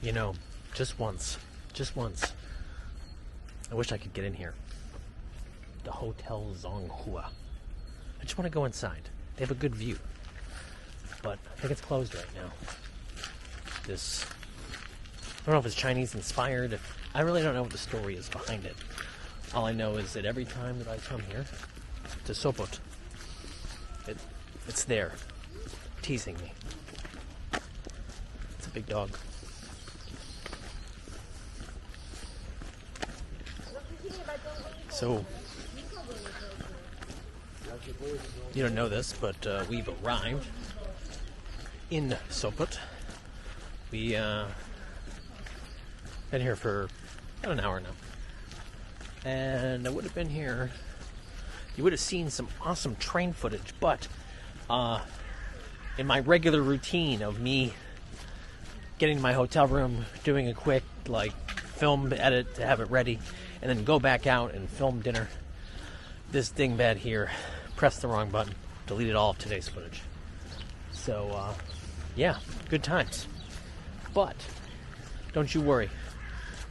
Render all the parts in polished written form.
You know, just once. Just once. I wish I could get in here. The Hotel Zonghua. I just want to go inside. They have a good view. But I think it's closed right now. This... I don't know if it's Chinese inspired. I really don't know what the story is behind it. All I know is that every time that I come here to Sopot, it's there, teasing me. It's a big dog. So, you don't know this, but we've arrived in Sopot. We been here for about an hour now. And I would have been here, you would have seen some awesome train footage, but in my regular routine of me getting to my hotel room, doing a quick film edit to have it ready, and then go back out and film dinner, this dingbat here pressed the wrong button, deleted all of today's footage. So yeah, good times. But don't you worry,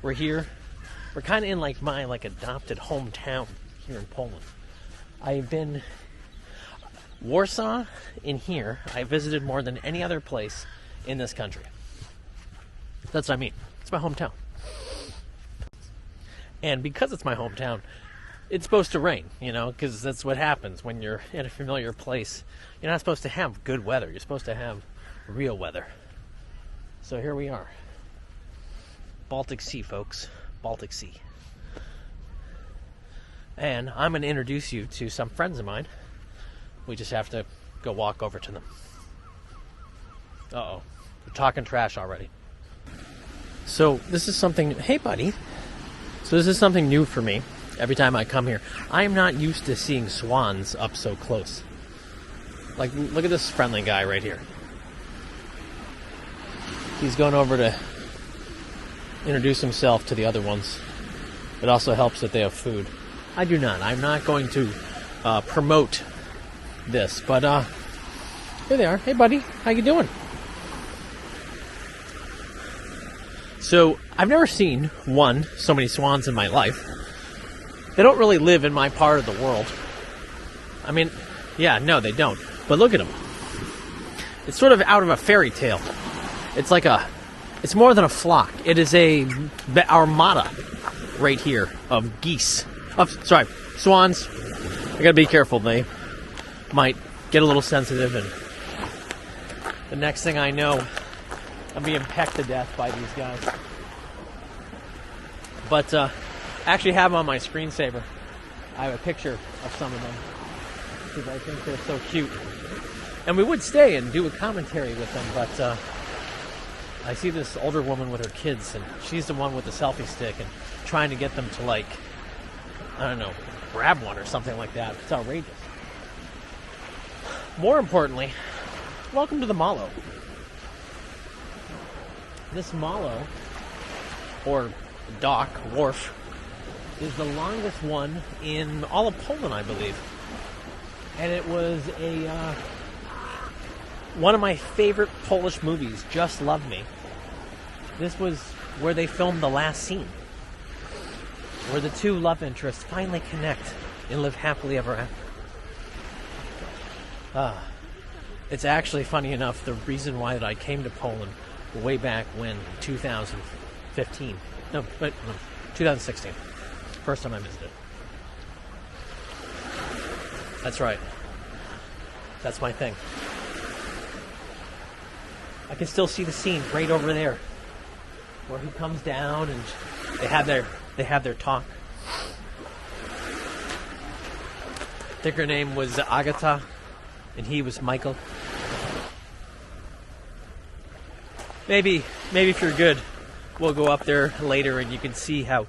we're here. We're kind of in my adopted hometown here in Poland. I've been Warsaw in here. I visited more than any other place in this country. That's what I mean. It's my hometown. And because it's my hometown, it's supposed to rain, because that's what happens when you're in a familiar place. You're not supposed to have good weather. You're supposed to have real weather. So here we are. Baltic Sea, folks. Baltic Sea. And I'm going to introduce you to some friends of mine. We just have to go walk over to them. Uh-oh. We're talking trash already. So this is something... Hey, buddy. So this is something new for me. Every time I come here, I am not used to seeing swans up so close. Look at this friendly guy right here. He's going over to introduce himself to the other ones. It also helps that they have food. I do not. I'm not going to promote this, but here they are. Hey, buddy, how you doing? So I've never seen so many swans in my life. They don't really live in my part of the world. I mean, yeah, no, they don't. But look at them. It's sort of out of a fairy tale. It's more than a flock. It is a armada right here of geese. Swans. I gotta be careful. They might get a little sensitive, and the next thing I know, I'm being pecked to death by these guys. But I actually have on my screensaver, I have a picture of some of them because I think they're so cute. And we would stay and do a commentary with them, but I see this older woman with her kids, and she's the one with the selfie stick and trying to get them to, I don't know, grab one or something like that. It's outrageous. More importantly, welcome to the Molo. This Molo, or dock, wharf, is the longest one in all of Poland, I believe. And it was one of my favorite Polish movies, Just Love Me. This was where they filmed the last scene, where the two love interests finally connect and live happily ever after. It's actually funny enough, the reason why that I came to Poland way back when, 2015. No, 2016. First time I visited. That's right. That's my thing. I can still see the scene right over there, where he comes down and they have their talk. I think her name was Agatha, and he was Michael. Maybe if you're good, we'll go up there later and you can see how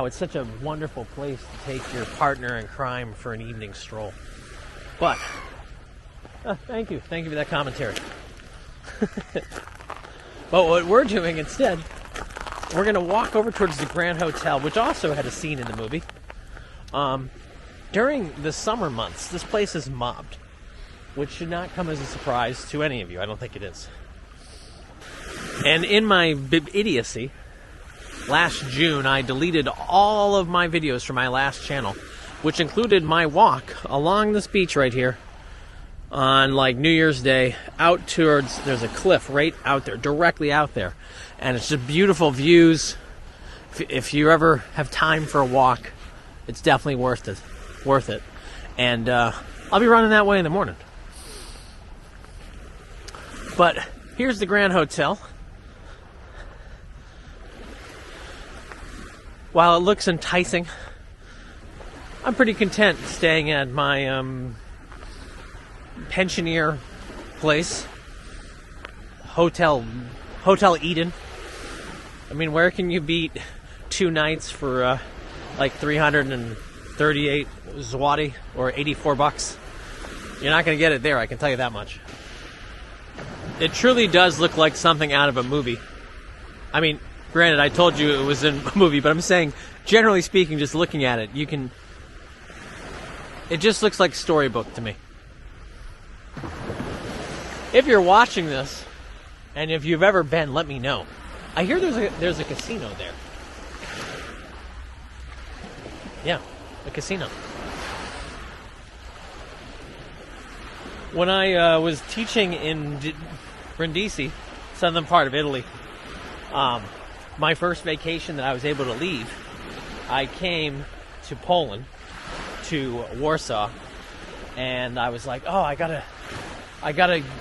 it's such a wonderful place to take your partner in crime for an evening stroll. But thank you for that commentary. But what we're doing instead, we're going to walk over towards the Grand Hotel, which also had a scene in the movie. During the summer months, this place is mobbed, which should not come as a surprise to any of you. I don't think it is. And in my idiocy, last June, I deleted all of my videos from my last channel, which included my walk along this beach right here on like New Year's Day out towards, there's a cliff right out there, directly out there. And it's just beautiful views. If you ever have time for a walk, it's definitely worth it. And I'll be running that way in the morning. But here's the Grand Hotel. While it looks enticing, I'm pretty content staying at my pensioner place, Hotel Eden. I mean, where can you beat 2 nights for like 338 zloty or $84? You're not going to get it there, I can tell you that much. It truly does look like something out of a movie. I mean, granted, I told you it was in a movie, but I'm saying, generally speaking, just looking at it, it just looks like storybook to me. If you're watching this, and if you've ever been, let me know. I hear there's a casino there. Yeah, a casino. When I was teaching in Brindisi, southern part of Italy, my first vacation that I was able to leave, I came to Poland, to Warsaw, and I was like, oh, I gotta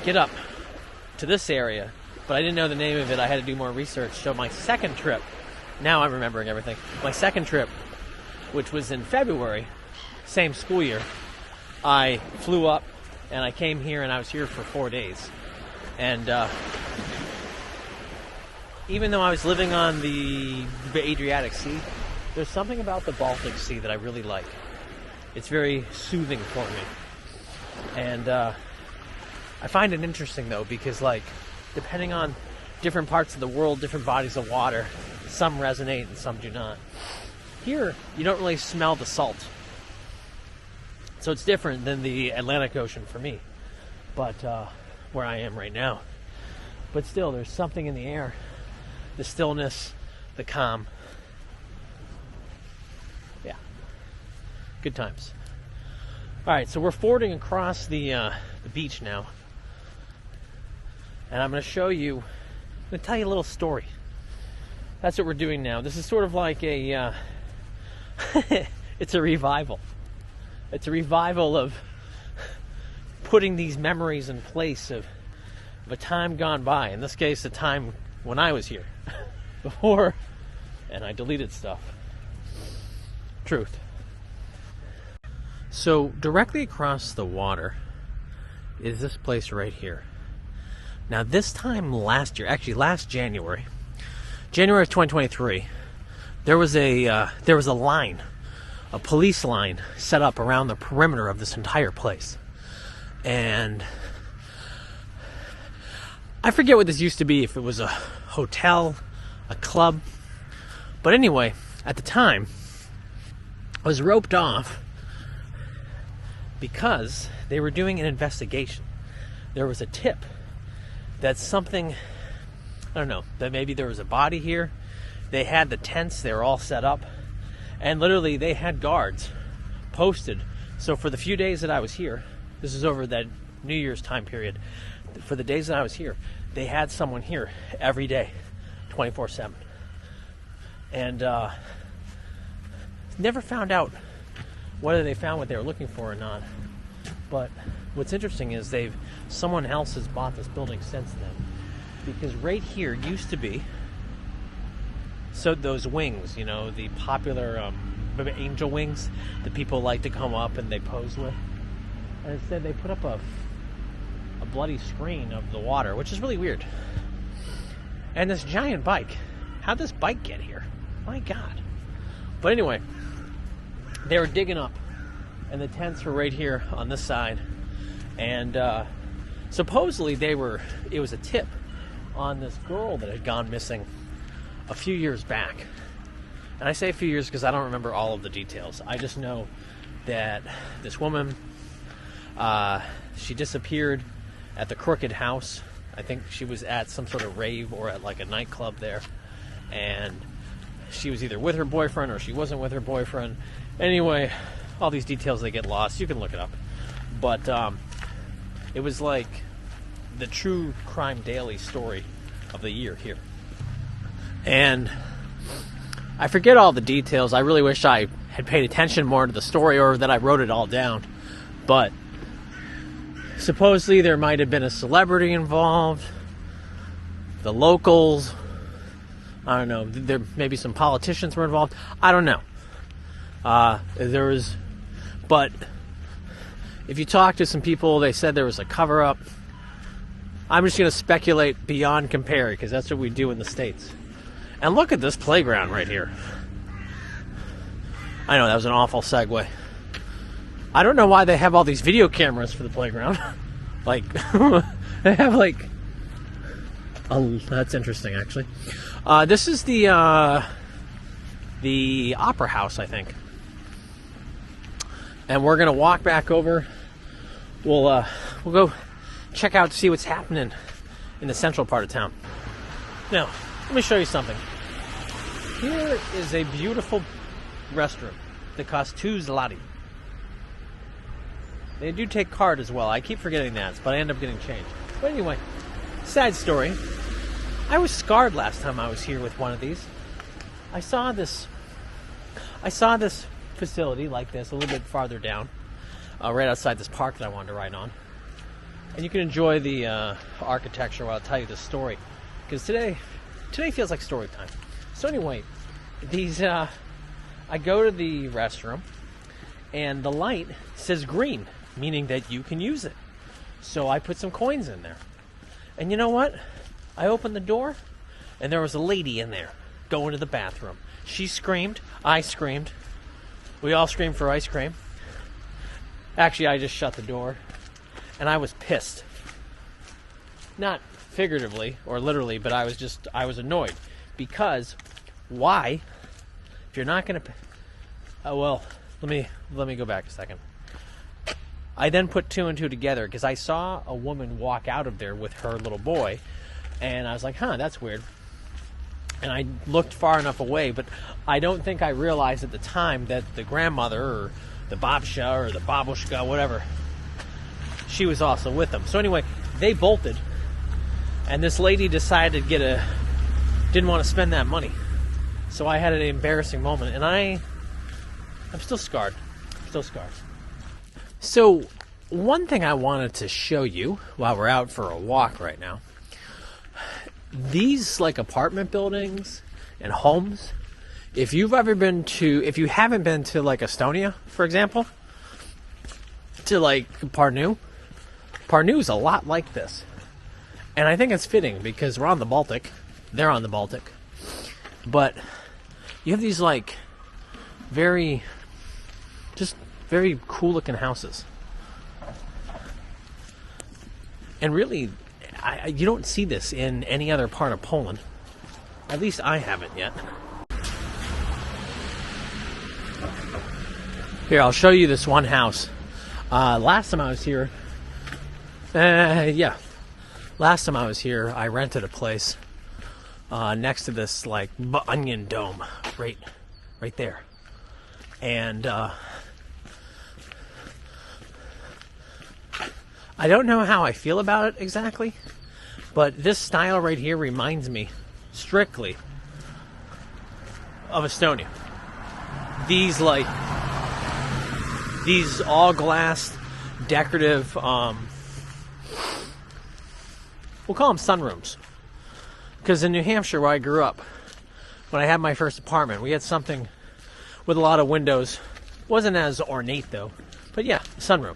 get up to this area, but I didn't know the name of it. I had to do more research. So my second trip, now I'm remembering everything. My second trip, which was in February, same school year, I flew up and I came here, and I was here for 4 days. And even though I was living on the Adriatic Sea, there's something about the Baltic Sea that I really like. It's very soothing for me. And I find it interesting, though, because, like, depending on different parts of the world, different bodies of water, some resonate and some do not. Here, you don't really smell the salt. So it's different than the Atlantic Ocean for me, but where I am right now. But still, there's something in the air, the stillness, the calm. Yeah, good times. All right, so we're fording across the beach now, and I'm going to show you. I'm going to tell you a little story. That's what we're doing now. This is sort of like a. It's a revival. It's a revival of putting these memories in place of a time gone by. In this case, the time when I was here before, and I deleted stuff. Truth. So directly across the water is this place right here. Now, this time last year, actually last January of 2023, there was a line. A police line set up around the perimeter of this entire place. And I forget what this used to be, if it was a hotel, a club. But anyway, at the time, I was roped off because they were doing an investigation. There was a tip that something, I don't know, that maybe there was a body here. They had the tents, they were all set up. And literally, they had guards posted. So for the few days that I was here, this is over that New Year's time period, for the days that I was here, they had someone here every day, 24/7. And never found out whether they found what they were looking for or not. But what's interesting is someone else has bought this building since then. Because right here used to be, so those wings, you know, the popular angel wings that people like to come up and they pose with. And instead they put up a bloody screen of the water, which is really weird. And this giant bike. How'd this bike get here? My God. But anyway, they were digging up, and the tents were right here on this side. And supposedly it was a tip on this girl that had gone missing a few years back. And I say a few years because I don't remember all of the details. I just know that this woman, she disappeared at the Crooked House. I think she was at some sort of rave or at like a nightclub there, and she was either with her boyfriend or she wasn't with her boyfriend. Anyway, all these details, they get lost. You can look it up. But it was like the true crime daily story of the year here. And I forget all the details. I really wish I had paid attention more to the story, or that I wrote it all down. But supposedly there might have been a celebrity involved, the locals, I don't know, there maybe some politicians were involved, I don't know. But if you talk to some people, they said there was a cover-up. I'm just going to speculate beyond compare, because that's what we do in the States. And look at this playground right here. I know, that was an awful segue. I don't know why they have all these video cameras for the playground. Like, they have like... Oh, that's interesting, actually. This is the Opera House, I think. And we're going to walk back over. We'll go check out to see what's happening in the central part of town. Now, let me show you something. Here is a beautiful restroom that costs 2 zloty. They do take card as well. I keep forgetting that, but I end up getting change. But anyway, sad story. I was scarred last time I was here with one of these. I saw this facility like this a little bit farther down, right outside this park that I wanted to ride on. And you can enjoy the architecture while I tell you this story, because today feels like story time. So anyway, I go to the restroom, and the light says green, meaning that you can use it. So I put some coins in there. And you know what? I opened the door, and there was a lady in there going to the bathroom. She screamed. I screamed. We all screamed for ice cream. Actually, I just shut the door, and I was pissed. Not figuratively or literally, but I was annoyed. Because why? If you're not going to... well, let me go back a second. I then put 2 and 2 together, because I saw a woman walk out of there with her little boy, and I was like, that's weird. And I looked far enough away, but I don't think I realized at the time that the grandmother, or the babsha, or the babushka, whatever, she was also with them. So anyway, they bolted, and this lady decided to didn't want to spend that money. So I had an embarrassing moment, and I'm still scarred. So, one thing I wanted to show you while we're out for a walk right now, these like apartment buildings and homes, if you haven't been to like Estonia, for example, to like Parnu's a lot like this. And I think it's fitting because we're on the Baltic, they're on the Baltic, but you have these like very cool looking houses. And really, you don't see this in any other part of Poland. At least I haven't yet. Here, I'll show you this one house. Last time I was here, I rented a place next to this like onion dome, right there. And I don't know how I feel about it exactly, but this style right here reminds me strictly of Estonia. These all glass decorative, we'll call them sunrooms. Because in New Hampshire, where I grew up, when I had my first apartment, we had something with a lot of windows. Wasn't as ornate though, but yeah, sunroom.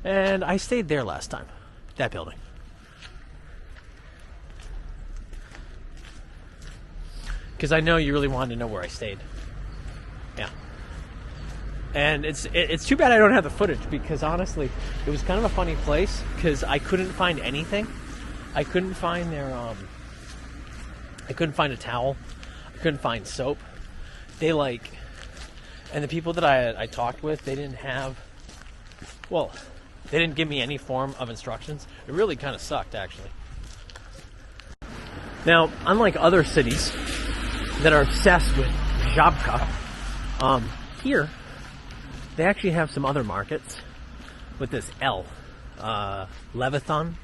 And I stayed there last time, that building. Because I know you really wanted to know where I stayed. Yeah. And it's too bad I don't have the footage, because honestly, it was kind of a funny place, because I couldn't find anything. I couldn't find I couldn't find a towel. I couldn't find soap. And the people that I talked with, they didn't have, well, They didn't give me any form of instructions. It really kind of sucked, actually. Now, unlike other cities that are obsessed with Żabka, here they actually have some other markets with this L. Leviathan.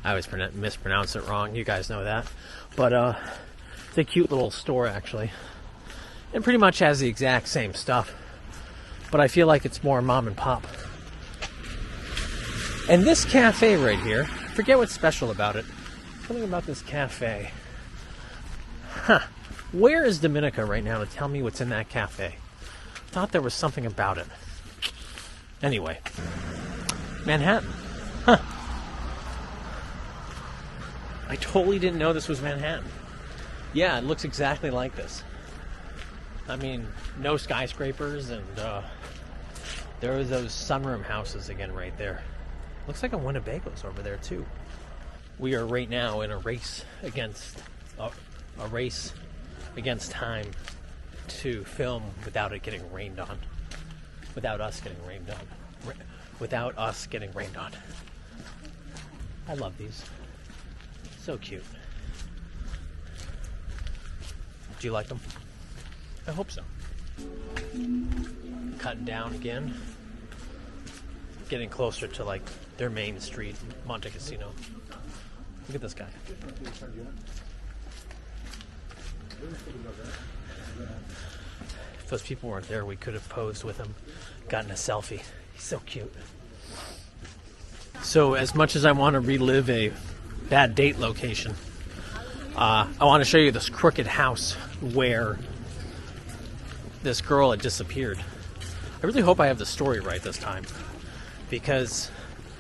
I always mispronounce it wrong. You guys know that. But it's a cute little store, actually. And pretty much has the exact same stuff. But I feel like it's more mom and pop. And this cafe right here, I forget what's special about it. Something about this cafe. Huh. Where is Dominica right now to tell me what's in that cafe? I thought there was something about it. Anyway. Manhattan. Huh. I totally didn't know this was Manhattan. Yeah, it looks exactly like this. I mean, no skyscrapers, and there are those sunroom houses again right there. Looks like a Winnebago's over there too. We are right now in a race against time to film without it getting rained on. Without us getting rained on. Without us getting rained on. I love these. So cute. Do you like them? I hope so. Cutting down again. Getting closer to like their main street, Monte Cassino. Look at this guy. If those people weren't there, we could have posed with him, gotten a selfie. He's so cute. So as much as I want to relive a bad date location, I want to show you this crooked house where this girl had disappeared. I really hope I have the story right this time, because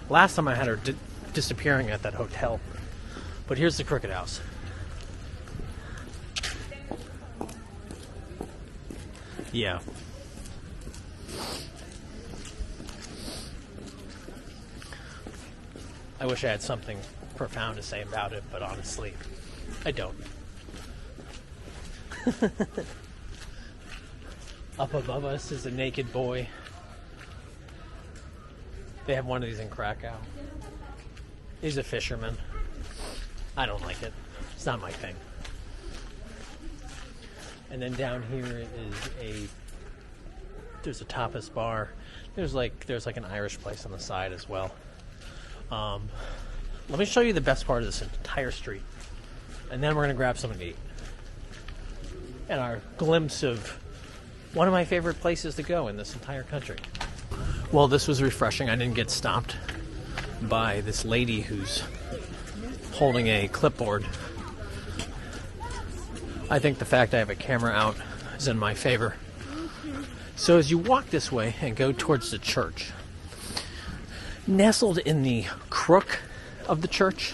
last time I had her disappearing at that hotel. But here's the crooked house. Yeah. I wish I had something profound to say about it, but honestly, I don't. Up above us is a naked boy. They have one of these in Krakow. He's a fisherman. I don't like it. It's not my thing. And then down here is there's a tapas bar. There's like an Irish place on the side as well. Let me show you the best part of this entire street, and then we're gonna grab something to eat. And our glimpse of one of my favorite places to go in this entire country. Well, this was refreshing. I didn't get stopped by this lady who's holding a clipboard. I think the fact I have a camera out is in my favor. So as you walk this way and go towards the church, nestled in the crook of the church,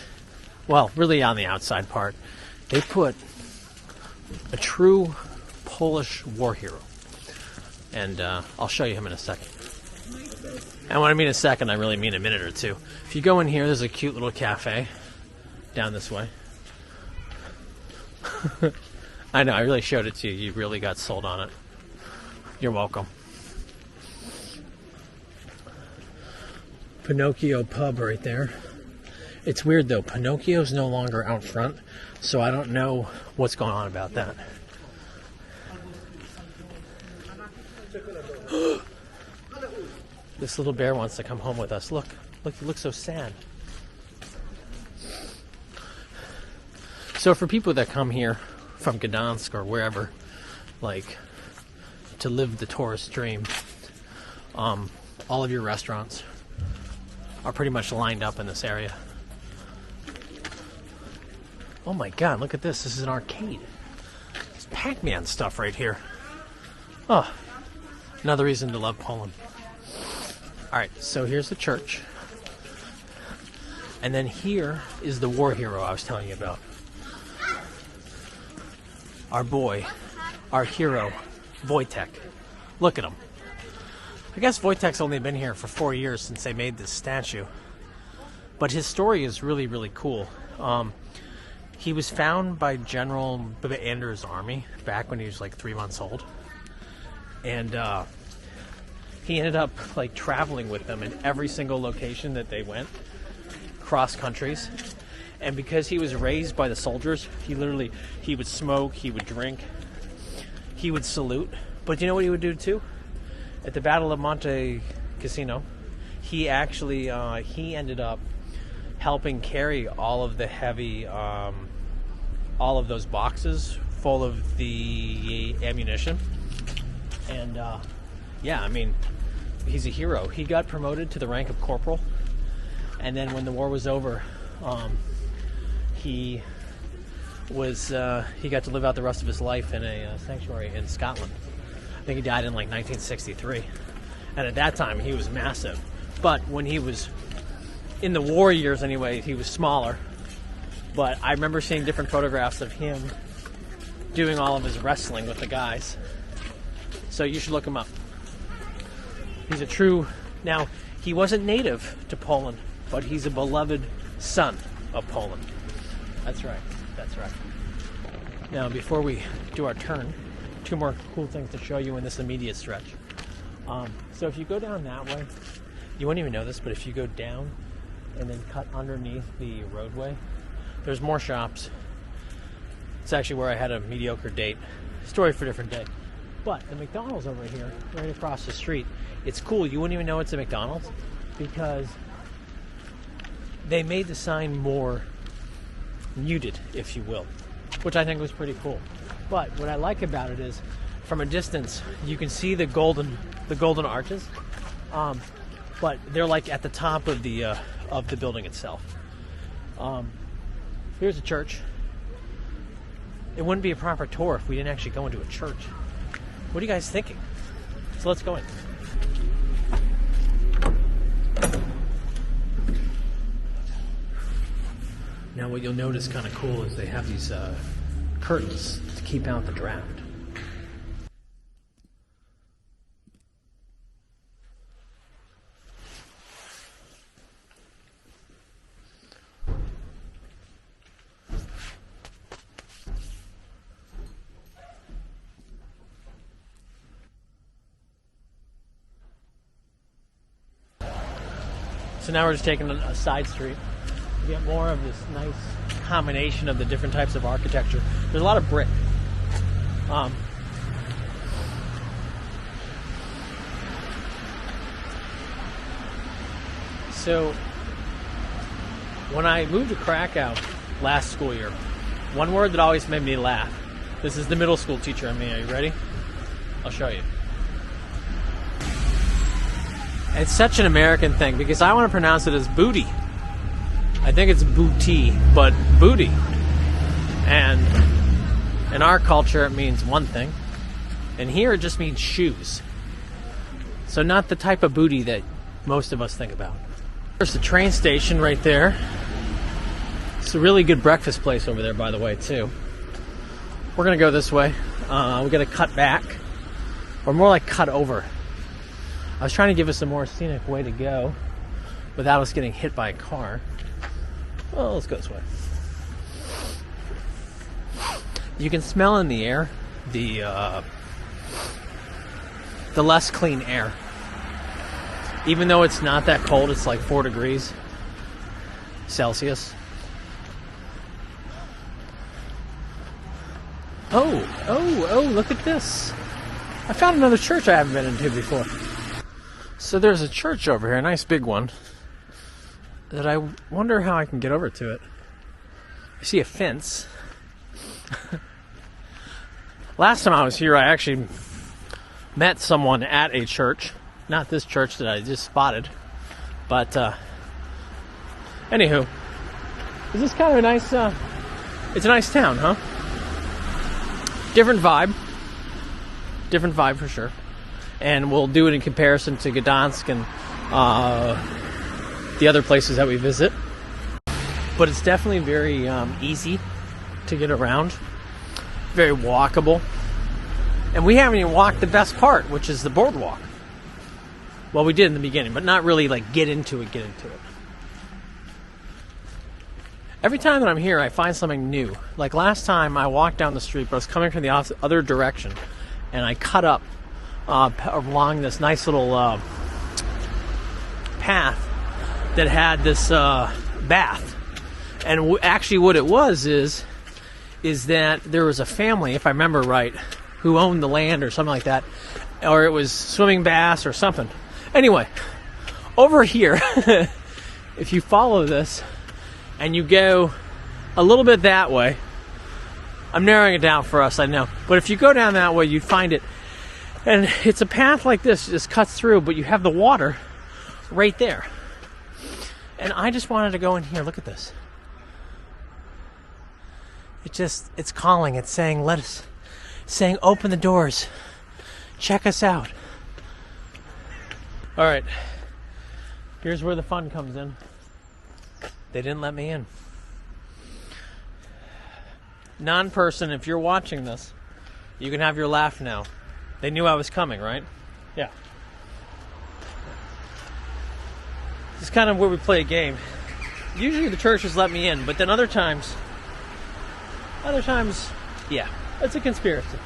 well, really on the outside part, they put a true Polish war hero. And I'll show you him in a second. And when I mean a second, I really mean a minute or two. If you go in here, there's a cute little cafe down this way. I know, I really showed it to you. You really got sold on it. You're welcome. Pinocchio pub right there. It's weird though, Pinocchio's no longer out front, so I don't know what's going on about that. This little bear wants to come home with us. Look, he looks so sad. So for people that come here from Gdansk or wherever, like, to live the tourist dream, all of your restaurants are pretty much lined up in this area. Oh my god, look at this. This is an arcade. It's Pac-Man stuff right here. Oh, another reason to love Poland. Alright, so here's the church. And then here is the war hero I was telling you about. Our boy, our hero, Wojtek. Look at him. I guess Wojtek's only been here for 4 years since they made this statue. But his story is really, really cool. He was found by General Anders' army back when he was like 3 months old. And he ended up like traveling with them in every single location that they went, cross countries. And because he was raised by the soldiers, he would smoke, he would drink, he would salute. But you know what he would do too? At the Battle of Monte Cassino, he actually he ended up helping carry all of the heavy, all of those boxes full of the ammunition. And yeah, I mean, he's a hero. He got promoted to the rank of corporal, and then when the war was over, he got to live out the rest of his life in a sanctuary in Scotland. I think he died in like 1963, and at that time he was massive. But when he was in the war years anyway, he was smaller. But I remember seeing different photographs of him doing all of his wrestling with the guys. So you should look him up. He's a true... Now, he wasn't native to Poland, but he's a beloved son of Poland. That's right. That's right. Now, before we do our turn, 2 more cool things to show you in this immediate stretch. So if you go down that way, you won't even know this, but if you go down and then cut underneath the roadway, there's more shops. It's actually where I had a mediocre date. Story for a different day. But the McDonald's over here, right across the street, it's cool. You wouldn't even know it's a McDonald's because they made the sign more muted, if you will, which I think was pretty cool. But what I like about it is, from a distance, you can see the golden arches, but they're like at the top of the building itself. Here's a church. It wouldn't be a proper tour if we didn't actually go into a church. What are you guys thinking? So let's go in. Now what you'll notice kind of cool is they have these curtains to keep out the draft. So now we're just taking a side street to get more of this nice combination of the different types of architecture. There's a lot of brick. So when I moved to Krakow last school year, one word that always made me laugh. This is the middle school teacher in me. Are you ready? I'll show you. It's such an American thing because I want to pronounce it as booty. I think it's booty, but booty. And in our culture, it means one thing. And here it just means shoes. So not the type of booty that most of us think about. There's the train station right there. It's a really good breakfast place over there, by the way, too. We're going to go this way. We're going to cut back. Or more like cut over. I was trying to give us a more scenic way to go without us getting hit by a car. Well, let's go this way. You can smell in the air the less clean air. Even though it's not that cold, it's like 4 degrees Celsius. Oh, look at this. I found another church I haven't been into before. So there's a church over here, a nice big one, that I wonder how I can get over to it. I see a fence. Last time I was here, I actually met someone at a church. Not this church that I just spotted. But, anywho. This is kind of a nice, it's a nice town, huh? Different vibe. Different vibe for sure. And we'll do it in comparison to Gdansk and the other places that we visit. But it's definitely very easy to get around. Very walkable. And we haven't even walked the best part, which is the boardwalk. Well, we did in the beginning, but not really like get into it. Every time that I'm here, I find something new. Like last time, I walked down the street, but I was coming from the other direction, and I cut up along this nice little path that had this bath. And actually what it was is that there was a family, if I remember right, who owned the land or something like that, or it was swimming bass or something. Anyway, over here, if you follow this and you go a little bit that way, I'm narrowing it down for us, I know, but if you go down that way, you'd find it. And it's a path like this, it just cuts through, but you have the water right there. And I just wanted to go in here. Look at this. It's calling. It's saying, open the doors. Check us out. All right. Here's where the fun comes in. They didn't let me in. Non-person, if you're watching this, you can have your laugh now. They knew I was coming, right? Yeah. This is kind of where we play a game. Usually the churches let me in, but then other times, yeah, it's a conspiracy.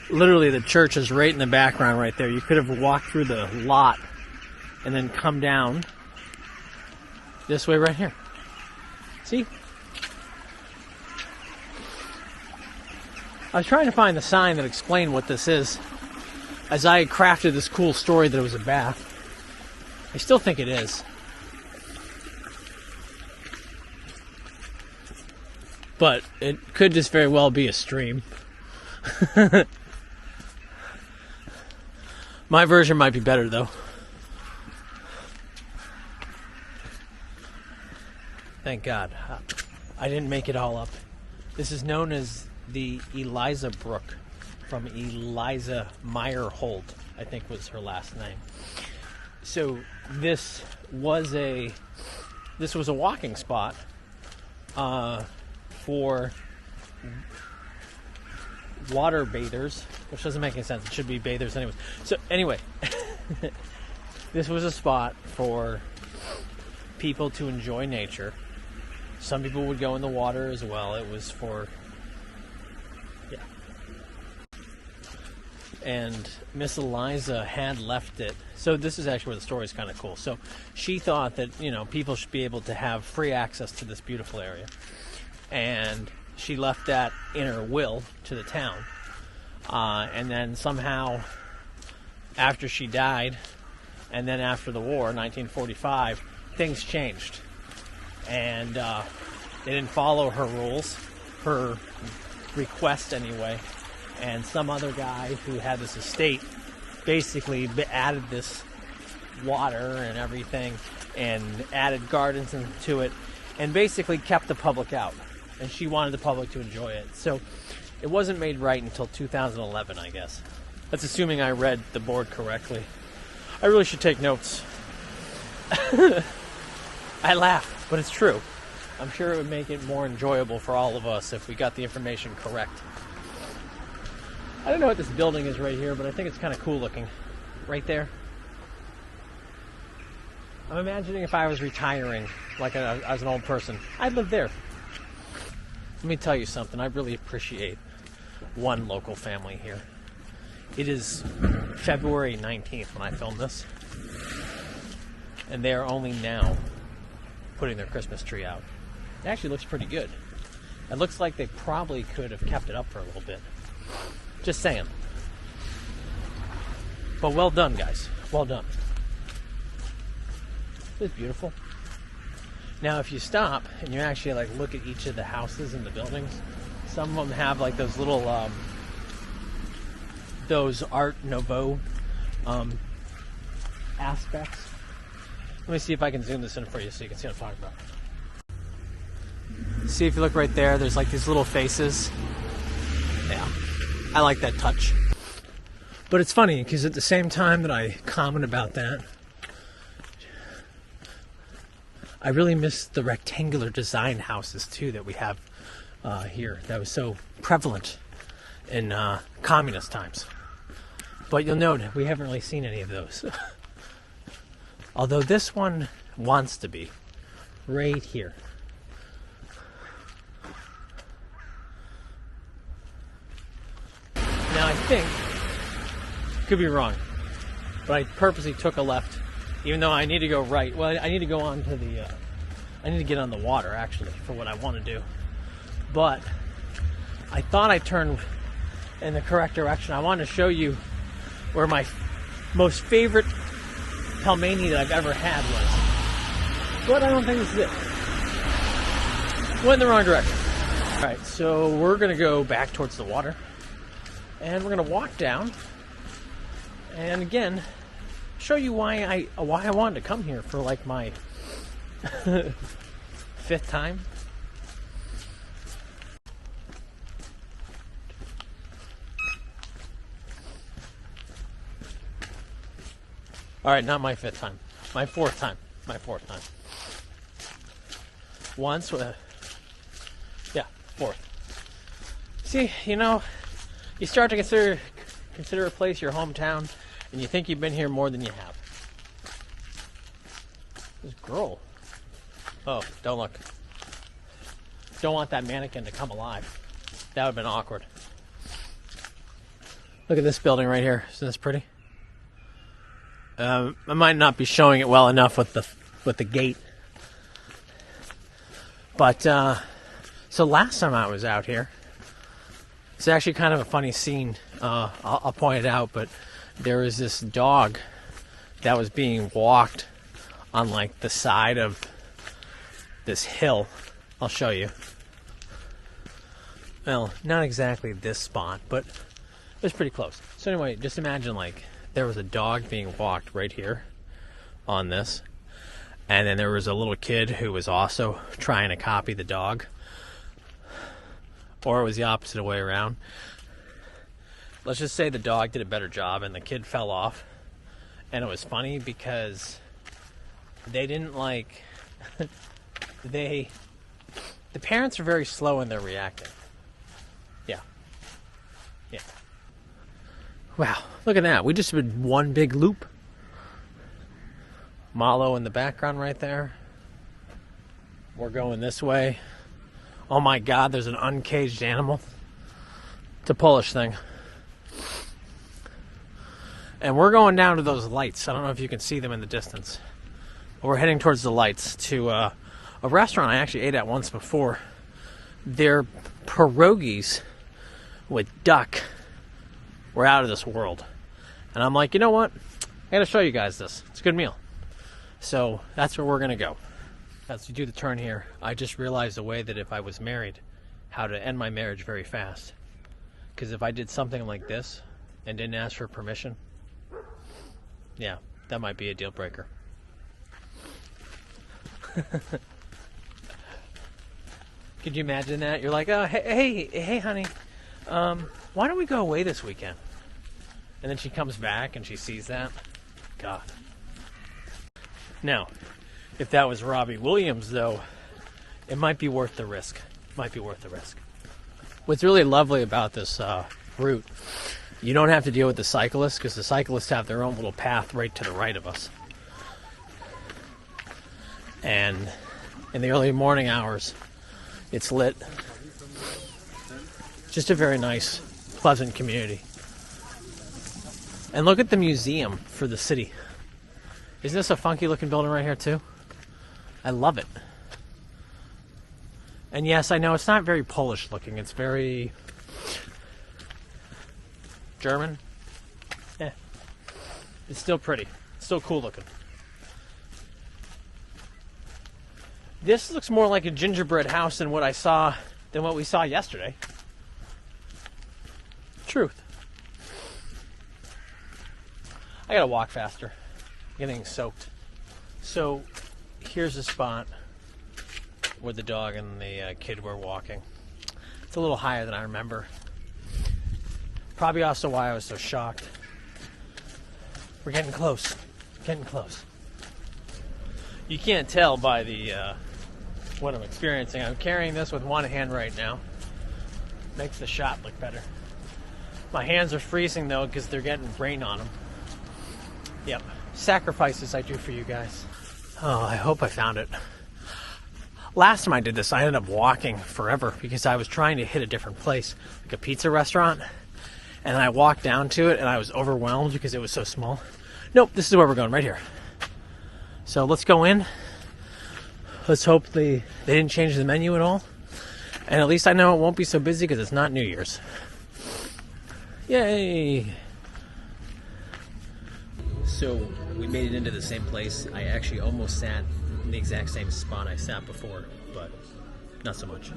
Literally, the church is right in the background right there. You could have walked through the lot and then come down this way right here. See? I was trying to find the sign that explained what this is as I crafted this cool story that it was a bath. I still think it is. But it could just very well be a stream. My version might be better, though. Thank God. I didn't make it all up. This is known as the Eliza Brook, from Eliza Meyerhold, I think was her last name. So this was a walking spot for water bathers, which doesn't make any sense. It should be bathers anyways. So anyway, this was a spot for people to enjoy nature. Some people would go in the water as well. It was for, yeah. And Miss Eliza had left it. So this is actually where the story is kind of cool. So she thought that, people should be able to have free access to this beautiful area. And she left that in her will to the town. And then somehow, after she died, and then after the war, 1945, things changed. And they didn't follow her rules, her request anyway. And some other guy who had this estate basically added this water and everything and added gardens into it and basically kept the public out. And she wanted the public to enjoy it. So it wasn't made right until 2011, I guess. That's assuming I read the board correctly. I really should take notes. I laugh, but it's true. I'm sure it would make it more enjoyable for all of us if we got the information correct. I don't know what this building is right here, but I think it's kind of cool looking. Right there. I'm imagining if I was retiring, like as an old person, I'd live there. Let me tell you something. I really appreciate one local family here. It is February 19th when I filmed this. And they are only now putting their Christmas tree out. It actually looks pretty good. It looks like they probably could have kept it up for a little bit. Just saying. But well done, guys. Well done. It's beautiful. Now, if you stop and you actually look at each of the houses and the buildings, some of them have those little those Art Nouveau aspects. Let me see if I can zoom this in for you so you can see what I'm talking about. See, if you look right there, there's these little faces. Yeah, I like that touch. But it's funny because at the same time that I comment about that, I really miss the rectangular design houses too that we have here. That was so prevalent in communist times. But you'll note we haven't really seen any of those. Although this one wants to be right here. Now I think, could be wrong, but I purposely took a left, even though I need to go right. Well, I need to go on to the, I need to get on the water, actually, for what I want to do. But I thought I turned in the correct direction. I wanted to show you where my most favorite pelmeni that I've ever had was. But I don't think this is it. Went in the wrong direction. Alright, so we're going to go back towards the water. And we're going to walk down. And again, show you why I wanted to come here for like my 5th time. Alright, not my 5th time. My 4th time. My 4th time. Once, yeah, 4th. See, you know, you start to consider a place your hometown, and you think you've been here more than you have. This girl. Oh, don't look. Don't want that mannequin to come alive. That would have been awkward. Look at this building right here. Isn't this pretty? I might not be showing it well enough with the gate. But, so last time I was out here, it's actually kind of a funny scene. I'll point it out, but there was this dog that was being walked on like the side of this hill. I'll show you. Well, not exactly this spot, but it was pretty close. So anyway, just imagine like there was a dog being walked right here on this. And then there was a little kid who was also trying to copy the dog. Or it was the opposite way around. Let's just say the dog did a better job and the kid fell off. And it was funny because they didn't like... the parents are very slow in their reacting. Yeah. Yeah. Wow, look at that. We just did one big loop. Molo in the background right there. We're going this way. Oh my God, there's an uncaged animal. It's a Polish thing. And we're going down to those lights. I don't know if you can see them in the distance. But we're heading towards the lights to a restaurant I actually ate at once before. Their pierogis with duck were out of this world. And I'm like, you know what? I gotta show you guys this. It's a good meal. So that's where we're going to go. As you do the turn here, I just realized a way that if I was married, how to end my marriage very fast. Because if I did something like this and didn't ask for permission, yeah, that might be a deal breaker. Could you imagine that? You're like, oh, hey, honey, why don't we go away this weekend? And then she comes back and she sees that. God. Now, if that was Robbie Williams, though, it might be worth the risk. Might be worth the risk. What's really lovely about this route, you don't have to deal with the cyclists, because the cyclists have their own little path right to the right of us. And in the early morning hours, it's lit. Just a very nice, pleasant community. And look at the museum for the city. Isn't this a funky looking building right here too? I love it. And yes, I know it's not very Polish looking. It's very German. Yeah. It's still pretty. It's still cool looking. This looks more like a gingerbread house than what we saw yesterday. Truth. I gotta walk faster. Getting soaked. So here's a spot where the dog and the kid were walking. It's a little higher than I remember. Probably also why I was so shocked. We're getting close. Getting close. You can't tell by the what I'm experiencing. I'm carrying this with one hand right now. Makes the shot look better. My hands are freezing though because they're getting rain on them. Yep. Sacrifices I do for you guys. Oh, I hope I found it. Last time I did this, I ended up walking forever because I was trying to hit a different place, like a pizza restaurant. And I walked down to it, and I was overwhelmed because it was so small. Nope, this is where we're going, right here. So let's go in. Let's hope they didn't change the menu at all. And at least I know it won't be so busy because it's not New Year's. Yay! So we made it into the same place. I actually almost sat in the exact same spot I sat before, but not so much.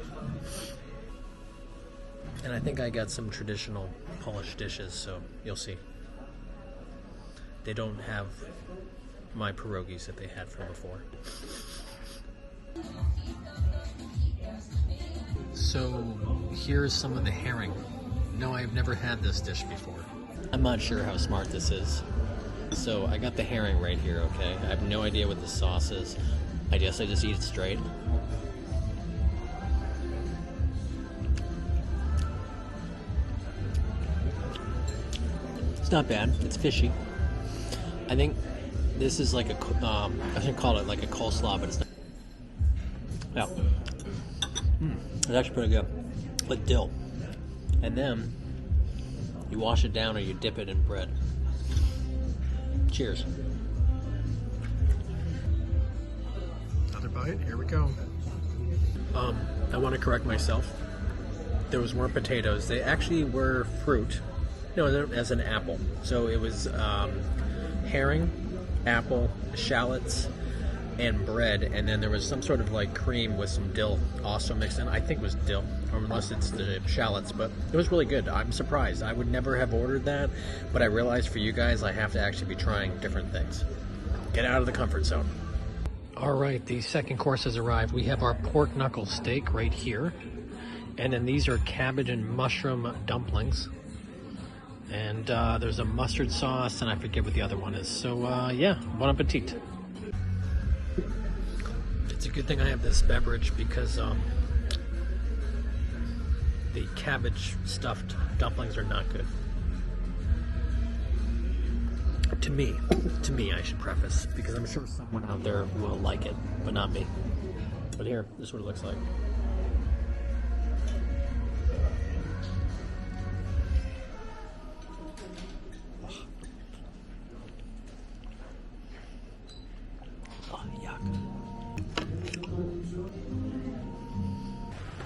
And I think I got some traditional Polish dishes, so you'll see. They don't have my pierogis that they had from before. So here's some of the herring. No, I've never had this dish before. I'm not sure how smart this is. So I got the herring right here, okay? I have no idea what the sauce is. I guess I just eat it straight. It's not bad. It's fishy. I think this is like a, I should call it like a coleslaw, but it's not. Yeah. It's actually pretty good. With dill. And then you wash it down or you dip it in bread. Cheers. Another bite. Here we go. I want to correct myself. Those weren't potatoes. They actually were fruit. No, as an apple. So it was herring, apple, shallots, and bread, and then there was some sort of like cream with some dill also mixed in. I think it was dill, or unless it's the shallots, but it was really good. I'm surprised. I would never have ordered that, but I realized for you guys I have to actually be trying different things. Get out of the comfort zone. All right, the second course has arrived. We have our pork knuckle steak right here, and then these are cabbage and mushroom dumplings. And there's a mustard sauce, and I forget what the other one is. So, yeah, bon appetit. It's a good thing I have this beverage because the cabbage stuffed dumplings are not good. To me, I should preface, because I'm sure someone out there will like it, but not me. But here, this is what it looks like.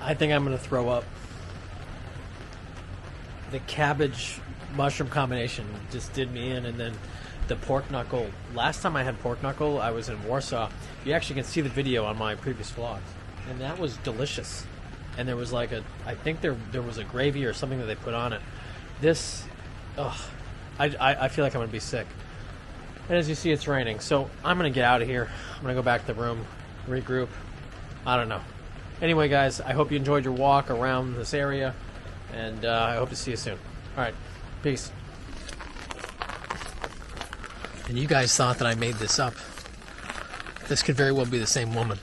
I think I'm going to throw up. The cabbage mushroom combination just did me in, and then the pork knuckle. Last time I had pork knuckle, I was in Warsaw. You actually can see the video on my previous vlogs, and that was delicious. And there was like I think there was a gravy or something that they put on it. This, I feel like I'm going to be sick. And as you see, it's raining, so I'm going to get out of here. I'm going to go back to the room, regroup. I don't know. Anyway, guys, I hope you enjoyed your walk around this area, and I hope to see you soon. All right, peace. And you guys thought that I made this up. This could very well be the same woman.